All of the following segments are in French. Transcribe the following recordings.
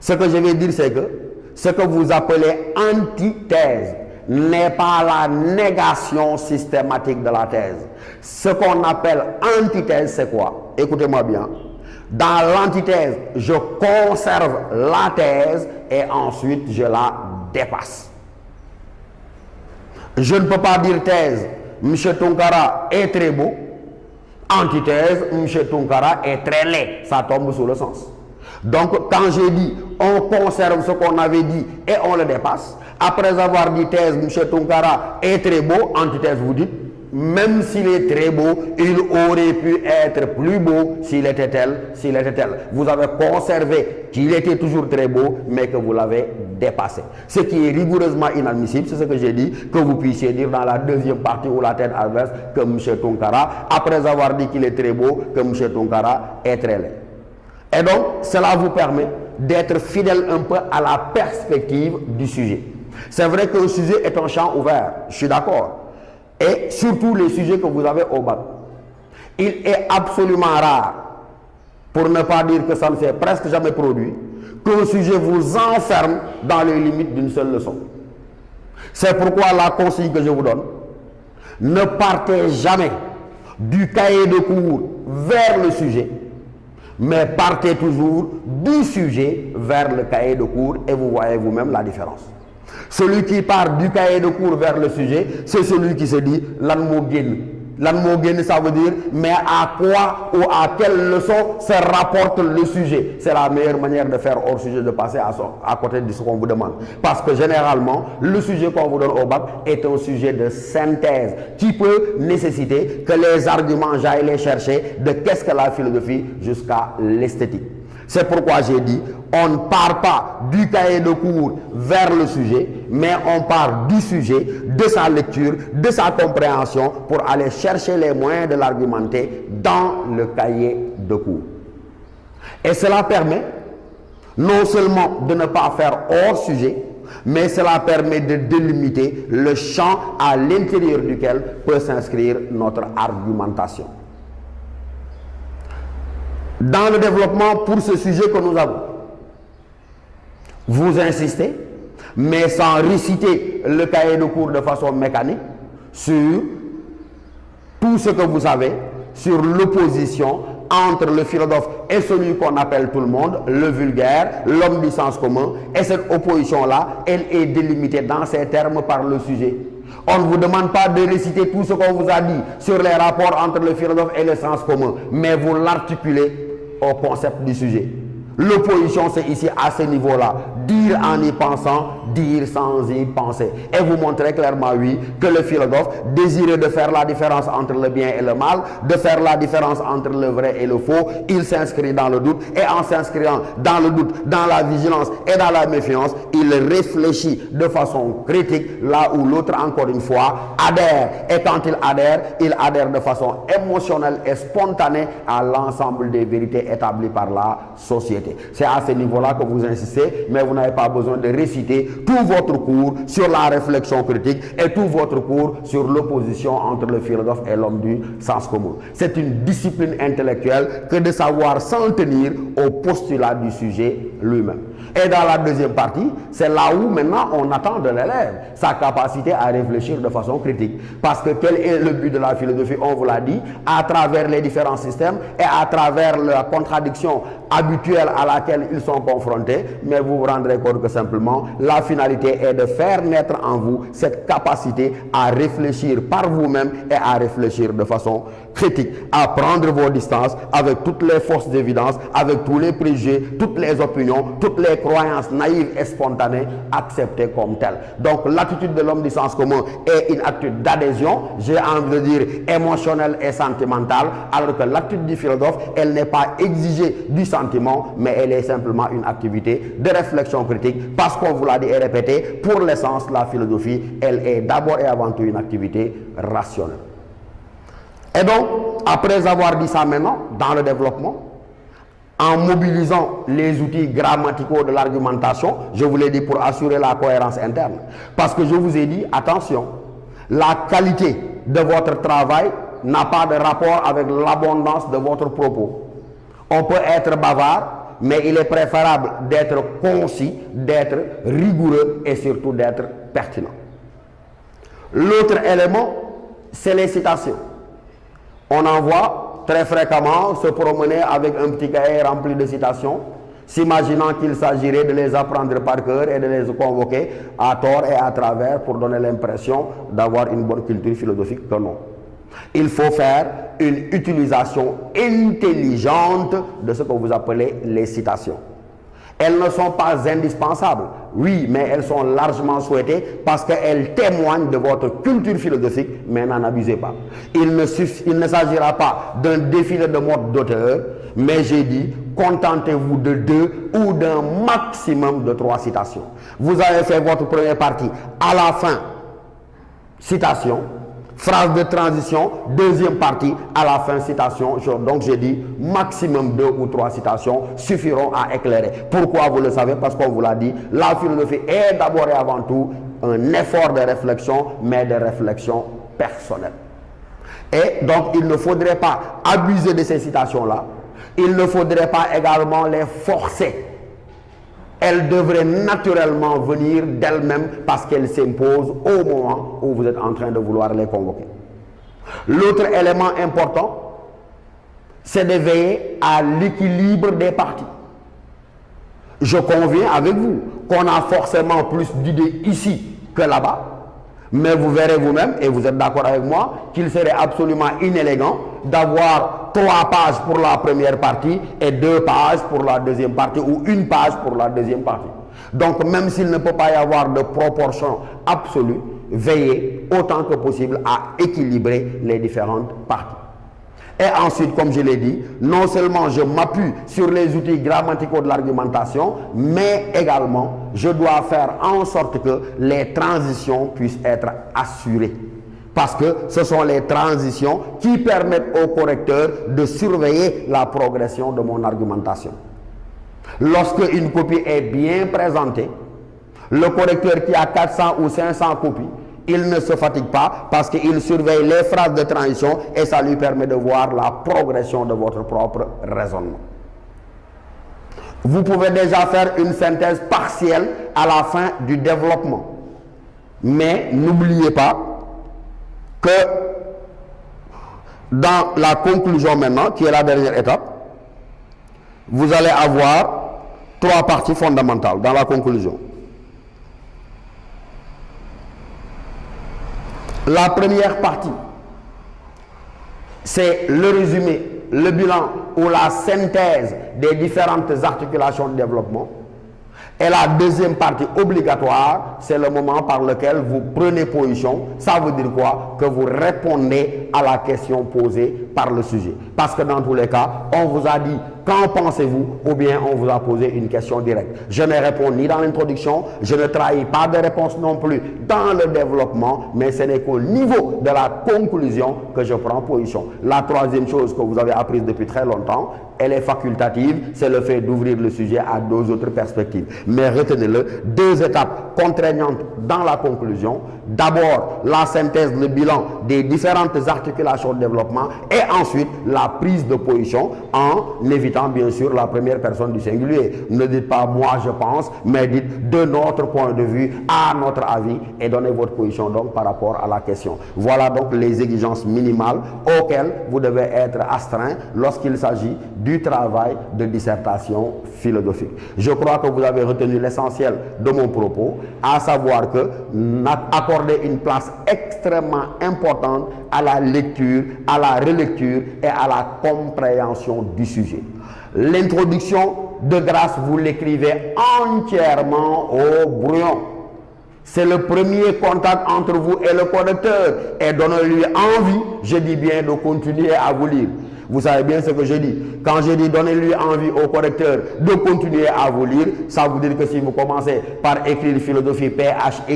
Ce que je vais dire, c'est que ce que vous appelez antithèse n'est pas la négation systématique de la thèse. Ce qu'on appelle antithèse, c'est quoi? Écoutez-moi bien. Dans l'antithèse, je conserve la thèse et ensuite je la dépasse. Je ne peux pas dire thèse, M. Tounkara est très beau. Antithèse, M. Tounkara est très laid. Ça tombe sous le sens. Donc, quand j'ai dit, on conserve ce qu'on avait dit et on le dépasse, après avoir dit thèse, M. Tounkara est très beau, antithèse, vous dites, même s'il est très beau, il aurait pu être plus beau s'il était tel, s'il était tel. Vous avez conservé qu'il était toujours très beau, mais que vous l'avez dépassé. Ce qui est rigoureusement inadmissible, c'est ce que j'ai dit, que vous puissiez dire dans la deuxième partie ou la tête adverse que M. Tounkara, après avoir dit qu'il est très beau, que M. Tounkara est très laid. Et donc, cela vous permet d'être fidèle un peu à la perspective du sujet. C'est vrai que le sujet est un champ ouvert, je suis d'accord. Et surtout les sujets que vous avez au bac. Il est absolument rare, pour ne pas dire que ça ne s'est presque jamais produit, qu'un sujet vous enferme dans les limites d'une seule leçon. C'est pourquoi la consigne que je vous donne, ne partez jamais du cahier de cours vers le sujet, mais partez toujours du sujet vers le cahier de cours et vous voyez vous-même la différence. Celui qui part du cahier de cours vers le sujet, c'est celui qui se dit lan mo génn. Lan mo génn, ça veut dire mais à quoi ou à quelle leçon se rapporte le sujet. C'est la meilleure manière de faire hors sujet, de passer à côté de ce qu'on vous demande. Parce que généralement, le sujet qu'on vous donne au bac est un sujet de synthèse qui peut nécessiter que les arguments j'aille les chercher de qu'est-ce que la philosophie jusqu'à l'esthétique. C'est pourquoi j'ai dit, on ne part pas du cahier de cours vers le sujet, mais on part du sujet, de sa lecture, de sa compréhension, pour aller chercher les moyens de l'argumenter dans le cahier de cours. Et cela permet non seulement de ne pas faire hors sujet, mais cela permet de délimiter le champ à l'intérieur duquel peut s'inscrire notre argumentation. Dans le développement pour ce sujet que nous avons, vous insistez, mais sans réciter le cahier de cours de façon mécanique, sur tout ce que vous savez, sur l'opposition entre le philosophe et celui qu'on appelle tout le monde, le vulgaire, l'homme du sens commun, et cette opposition-là, elle est délimitée dans ces termes par le sujet. On ne vous demande pas de réciter tout ce qu'on vous a dit sur les rapports entre le philosophe et le sens commun, mais vous l'articulez au concept du sujet. L'opposition, c'est ici à ce niveau-là. Dire en y pensant, dire sans y penser. Et vous montrez clairement, oui, que le philosophe désirait de faire la différence entre le bien et le mal, de faire la différence entre le vrai et le faux. Il s'inscrit dans le doute, et en s'inscrivant dans le doute, dans la vigilance et dans la méfiance, il réfléchit de façon critique, là où l'autre, encore une fois, adhère. Et quand il adhère de façon émotionnelle et spontanée à l'ensemble des vérités établies par la société. C'est à ce niveau-là que vous insistez, mais vous n'avez pas besoin de réciter tout votre cours sur la réflexion critique et tout votre cours sur l'opposition entre le philosophe et l'homme du sens commun. C'est une discipline intellectuelle que de savoir s'en tenir au postulat du sujet lui-même. Et dans la deuxième partie, c'est là où maintenant on attend de l'élève sa capacité à réfléchir de façon critique. Parce que quel est le but de la philosophie? On vous l'a dit, à travers les différents systèmes et à travers la contradiction habituelle à laquelle ils sont confrontés, mais vous vous rendrez compte que simplement la finalité est de faire naître en vous cette capacité à réfléchir par vous-même et à réfléchir de façon critique, à prendre vos distances avec toutes les fausses évidences, avec tous les préjugés, toutes les opinions, toutes les croyances naïves et spontanées acceptées comme telles. Donc l'attitude de l'homme du sens commun est une attitude d'adhésion, j'ai envie de dire émotionnelle et sentimentale, alors que l'attitude du philosophe, elle n'est pas exigée du sentiment, mais elle est simplement une activité de réflexion critique, parce qu'on vous l'a dit et répété, pour l'essence, la philosophie, elle est d'abord et avant tout une activité rationnelle. Et donc, après avoir dit ça maintenant, dans le développement, en mobilisant les outils grammaticaux de l'argumentation, je vous l'ai dit pour assurer la cohérence interne, parce que je vous ai dit, attention, la qualité de votre travail n'a pas de rapport avec l'abondance de votre propos. On peut être bavard, mais il est préférable d'être concis, d'être rigoureux et surtout d'être pertinent. L'autre élément, c'est les citations. On en voit très fréquemment se promener avec un petit cahier rempli de citations, s'imaginant qu'il s'agirait de les apprendre par cœur et de les convoquer à tort et à travers pour donner l'impression d'avoir une bonne culture philosophique que non. Il faut faire une utilisation intelligente de ce que vous appelez les citations. Elles ne sont pas indispensables, oui, mais elles sont largement souhaitées parce qu'elles témoignent de votre culture philosophique, mais n'en abusez pas. Il ne s'agira pas d'un défilé de modes d'auteur, mais j'ai dit, contentez-vous de 2 ou d'un maximum de 3 citations. Vous avez fait votre première partie, à la fin, citation, phrase de transition, deuxième partie, à la fin, citation. Donc j'ai dit, maximum 2 ou 3 citations suffiront à éclairer. Pourquoi vous le savez? Parce qu'on vous l'a dit, la philosophie est d'abord et avant tout un effort de réflexion, mais de réflexion personnelle. Et donc il ne faudrait pas abuser de ces citations-là. Il ne faudrait pas également les forcer. Elles devraient naturellement venir d'elles-mêmes parce qu'elles s'imposent au moment où vous êtes en train de vouloir les convoquer. L'autre élément important, c'est de veiller à l'équilibre des parties. Je conviens avec vous qu'on a forcément plus d'idées ici que là-bas, mais vous verrez vous-même, et vous êtes d'accord avec moi, qu'il serait absolument inélégant d'avoir 3 pages pour la première partie et 2 pages pour la deuxième partie ou 1 page pour la deuxième partie. Donc même s'il ne peut pas y avoir de proportion absolue, veillez autant que possible à équilibrer les différentes parties. Et ensuite, comme je l'ai dit, non seulement je m'appuie sur les outils grammaticaux de l'argumentation, mais également je dois faire en sorte que les transitions puissent être assurées. Parce que ce sont les transitions qui permettent au correcteur de surveiller la progression de mon argumentation. Lorsque une copie est bien présentée, le correcteur qui a 400 ou 500 copies, il ne se fatigue pas parce qu'il surveille les phrases de transition et ça lui permet de voir la progression de votre propre raisonnement. Vous pouvez déjà faire une synthèse partielle à la fin du développement. Mais n'oubliez pas que dans la conclusion maintenant, qui est la dernière étape, vous allez avoir 3 parties fondamentales dans la conclusion. La première partie, c'est le résumé, le bilan ou la synthèse des différentes articulations de développement. Et la deuxième partie obligatoire, c'est le moment par lequel vous prenez position. Ça veut dire quoi? Que vous répondez à la question posée par le sujet. Parce que dans tous les cas, on vous a dit qu'en pensez-vous, ou bien on vous a posé une question directe. Je ne réponds ni dans l'introduction, je ne trahis pas de réponse non plus dans le développement, mais ce n'est qu'au niveau de la conclusion que je prends position. La troisième chose que vous avez apprise depuis très longtemps, elle est facultative, c'est le fait d'ouvrir le sujet à 2 autres perspectives. Mais retenez-le, 2 étapes contraignantes dans la conclusion. D'abord, la synthèse, le bilan des différentes articulations de développement et ensuite la prise de position en évitant bien sûr la première personne du singulier. Ne dites pas moi je pense, mais dites de notre point de vue, à notre avis et donnez votre position donc par rapport à la question. Voilà donc les exigences minimales auxquelles vous devez être astreint lorsqu'il s'agit du travail de dissertation philosophique. Je crois que vous avez retenu l'essentiel de mon propos, à savoir que accorder une place extrêmement importante à la lecture, à la relecture et à la compréhension du sujet. L'introduction, de grâce, vous l'écrivez entièrement au brouillon. C'est le premier contact entre vous et le correcteur et donnez-lui envie, je dis bien, de continuer à vous lire. Vous savez bien ce que je dis. Quand je dis donnez-lui envie au correcteur de continuer à vous lire, ça veut dire que si vous commencez par écrire philosophie PHY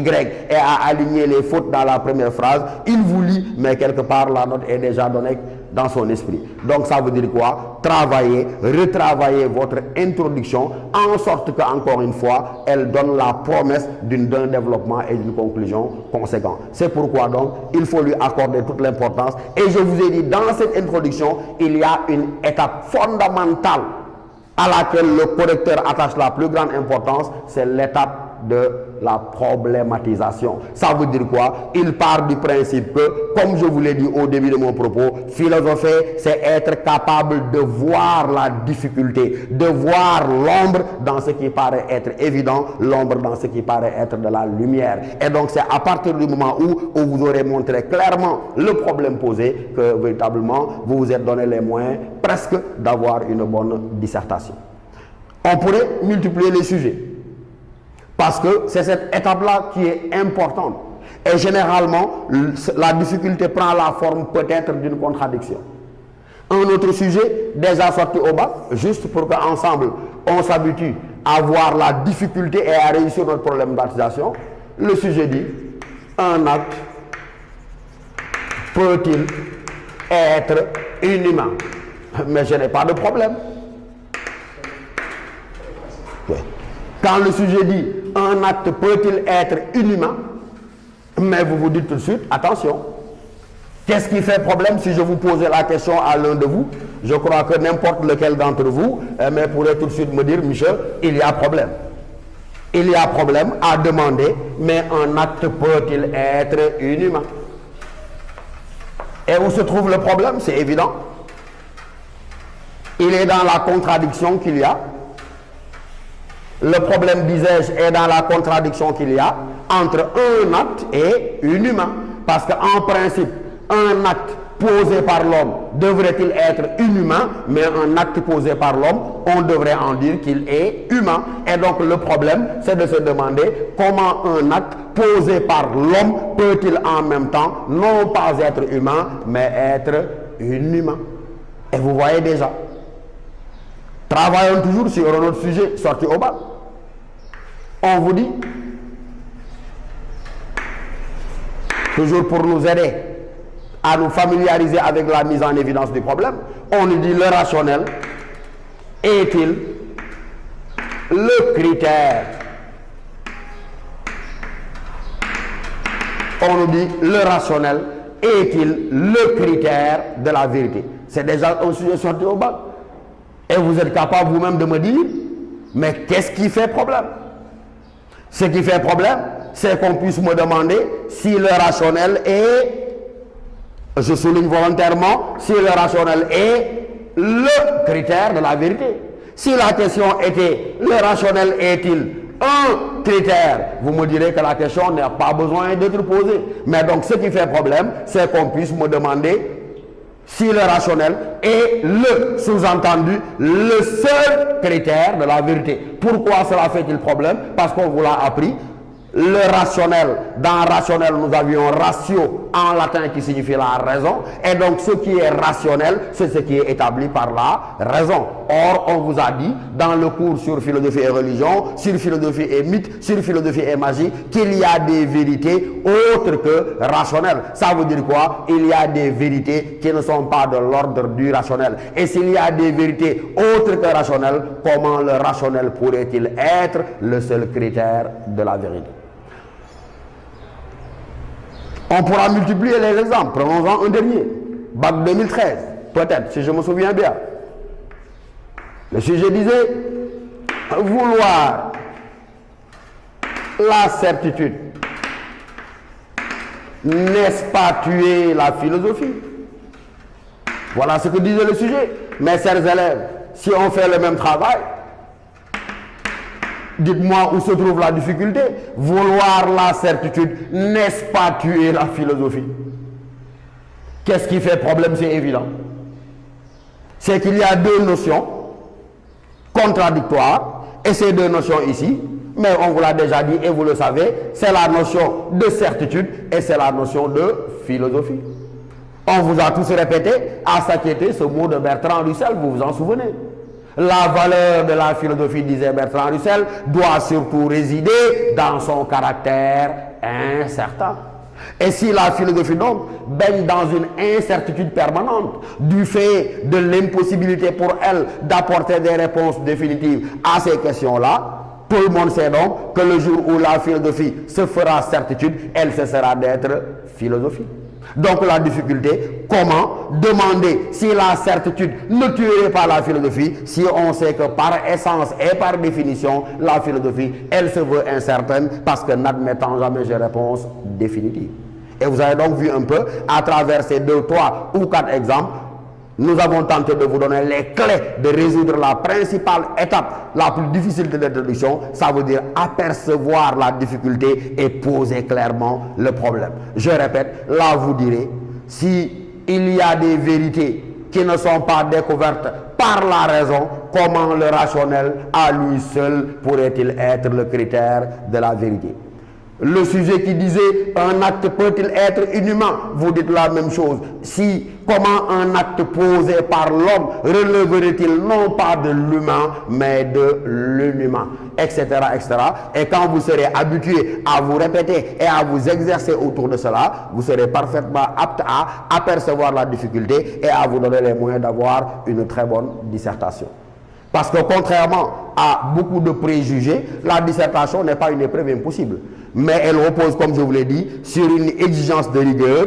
et à aligner les fautes dans la première phrase, il vous lit, mais quelque part la note est déjà donnée dans son esprit. Donc ça veut dire quoi? Travaillez, retravaillez votre introduction en sorte que, encore une fois, elle donne la promesse d'un développement et d'une conclusion conséquente. C'est pourquoi donc il faut lui accorder toute l'importance. Et je vous ai dit, dans cette introduction, il y a une étape fondamentale à laquelle le correcteur attache la plus grande importance, c'est l'étape de la problématisation. Ça veut dire quoi? Il part du principe que, comme je vous l'ai dit au début de mon propos, philosopher, c'est être capable de voir la difficulté, de voir l'ombre dans ce qui paraît être évident, l'ombre dans ce qui paraît être de la lumière. Et donc c'est à partir du moment où vous aurez montré clairement le problème posé que véritablement vous vous êtes donné les moyens presque d'avoir une bonne dissertation. On pourrait multiplier les sujets. Parce que c'est cette étape-là qui est importante. Et généralement, la difficulté prend la forme peut-être d'une contradiction. Un autre sujet, déjà sorti au bac, juste pour qu'ensemble, on s'habitue à voir la difficulté et à réussir notre problématisation. Le sujet dit, un acte peut-il être inhumain? Mais je n'ai pas de problème. Ouais. Quand le sujet dit un acte peut-il être inhumain, mais vous vous dites tout de suite, attention, qu'est-ce qui fait problème si je vous posais la question à l'un de vous? Je crois que n'importe lequel d'entre vous mais pourrait tout de suite me dire, Michel, il y a problème. Il y a problème à demander, mais un acte peut-il être inhumain? Et où se trouve le problème? C'est évident. Il est dans la contradiction qu'il y a. Le problème, disais-je, est dans la contradiction qu'il y a entre un acte et inhumain. Parce qu'en principe, un acte posé par l'homme devrait-il être inhumain, mais un acte posé par l'homme, on devrait en dire qu'il est humain. Et donc le problème, c'est de se demander comment un acte posé par l'homme peut-il en même temps non pas être humain, mais être inhumain. Et vous voyez déjà. Travaillons toujours sur un autre sujet sorti au bac. On vous dit, toujours pour nous aider à nous familiariser avec la mise en évidence du problème, on nous dit le rationnel est-il le critère? On nous dit le rationnel est-il le critère de la vérité? C'est déjà un sujet sorti au bac. Et vous êtes capable vous-même de me dire, mais qu'est-ce qui fait problème? Ce qui fait problème, c'est qu'on puisse me demander si le rationnel est, je souligne volontairement, si le rationnel est le critère de la vérité. Si la question était, le rationnel est-il un critère, vous me direz que la question n'a pas besoin d'être posée. Mais donc ce qui fait problème, c'est qu'on puisse me demander si le rationnel est le, sous-entendu, le seul critère de la vérité. Pourquoi cela fait-il problème? Parce qu'on vous l'a appris. Le rationnel, dans rationnel, nous avions ratio en latin qui signifie la raison. Et donc, ce qui est rationnel, c'est ce qui est établi par la raison. Or, on vous a dit, dans le cours sur philosophie et religion, sur philosophie et mythe, sur philosophie et magie, qu'il y a des vérités autres que rationnelles. Ça veut dire quoi? Il y a des vérités qui ne sont pas de l'ordre du rationnel. Et s'il y a des vérités autres que rationnelles, comment le rationnel pourrait-il être le seul critère de la vérité? On pourra multiplier les exemples. Prenons-en un dernier. Bac 2013, peut-être, si je me souviens bien. Le sujet disait, vouloir la certitude, n'est-ce pas tuer la philosophie? Voilà ce que disait le sujet. Mes chers élèves, si on fait le même travail, dites-moi où se trouve la difficulté. Vouloir la certitude, n'est-ce pas tuer la philosophie? Qu'est-ce qui fait problème? C'est évident. C'est qu'il y a deux notions contradictoires, et ces deux notions ici, mais on vous l'a déjà dit et vous le savez, c'est la notion de certitude et c'est la notion de philosophie. On vous a tous répété à s'inquiéter ce mot de Bertrand Russell, vous vous en souvenez? La valeur de la philosophie, disait Bertrand Russell, doit surtout résider dans son caractère incertain. Et si la philosophie donc baigne dans une incertitude permanente du fait de l'impossibilité pour elle d'apporter des réponses définitives à ces questions-là, tout le monde sait donc que le jour où la philosophie se fera certitude, elle cessera d'être philosophie. Donc la difficulté, comment demander si la certitude ne tuerait pas la philosophie, si on sait que par essence et par définition, la philosophie, elle se veut incertaine parce que n'admettant jamais de réponse définitive. Et vous avez donc vu un peu, à travers ces 2, 3 ou 4 exemples, nous avons tenté de vous donner les clés de résoudre la principale étape, la plus difficile de l'introduction. Ça veut dire apercevoir la difficulté et poser clairement le problème. Je répète, là vous direz, si il y a des vérités qui ne sont pas découvertes par la raison, comment le rationnel à lui seul pourrait-il être le critère de la vérité? Le sujet qui disait un acte peut-il être inhumain, vous dites la même chose. Si, comment un acte posé par l'homme releverait-il non pas de l'humain, mais de l'inhumain, etc., etc. Et quand vous serez habitué à vous répéter et à vous exercer autour de cela, vous serez parfaitement apte à apercevoir la difficulté et à vous donner les moyens d'avoir une très bonne dissertation. Parce que contrairement à beaucoup de préjugés, la dissertation n'est pas une épreuve impossible. Mais elle repose, comme je vous l'ai dit, sur une exigence de rigueur,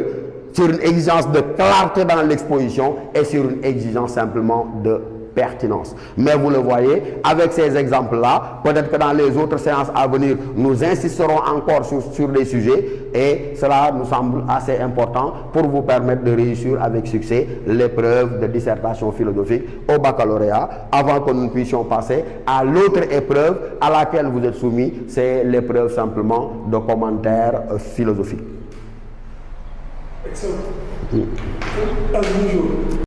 sur une exigence de clarté dans l'exposition et sur une exigence simplement de pertinence. Mais vous le voyez, avec ces exemples-là, peut-être que dans les autres séances à venir, nous insisterons encore sur des sujets et cela nous semble assez important pour vous permettre de réussir avec succès l'épreuve de dissertation philosophique au baccalauréat avant que nous puissions passer à l'autre épreuve à laquelle vous êtes soumis, c'est l'épreuve simplement de commentaires philosophiques. Excellent. À ce jour.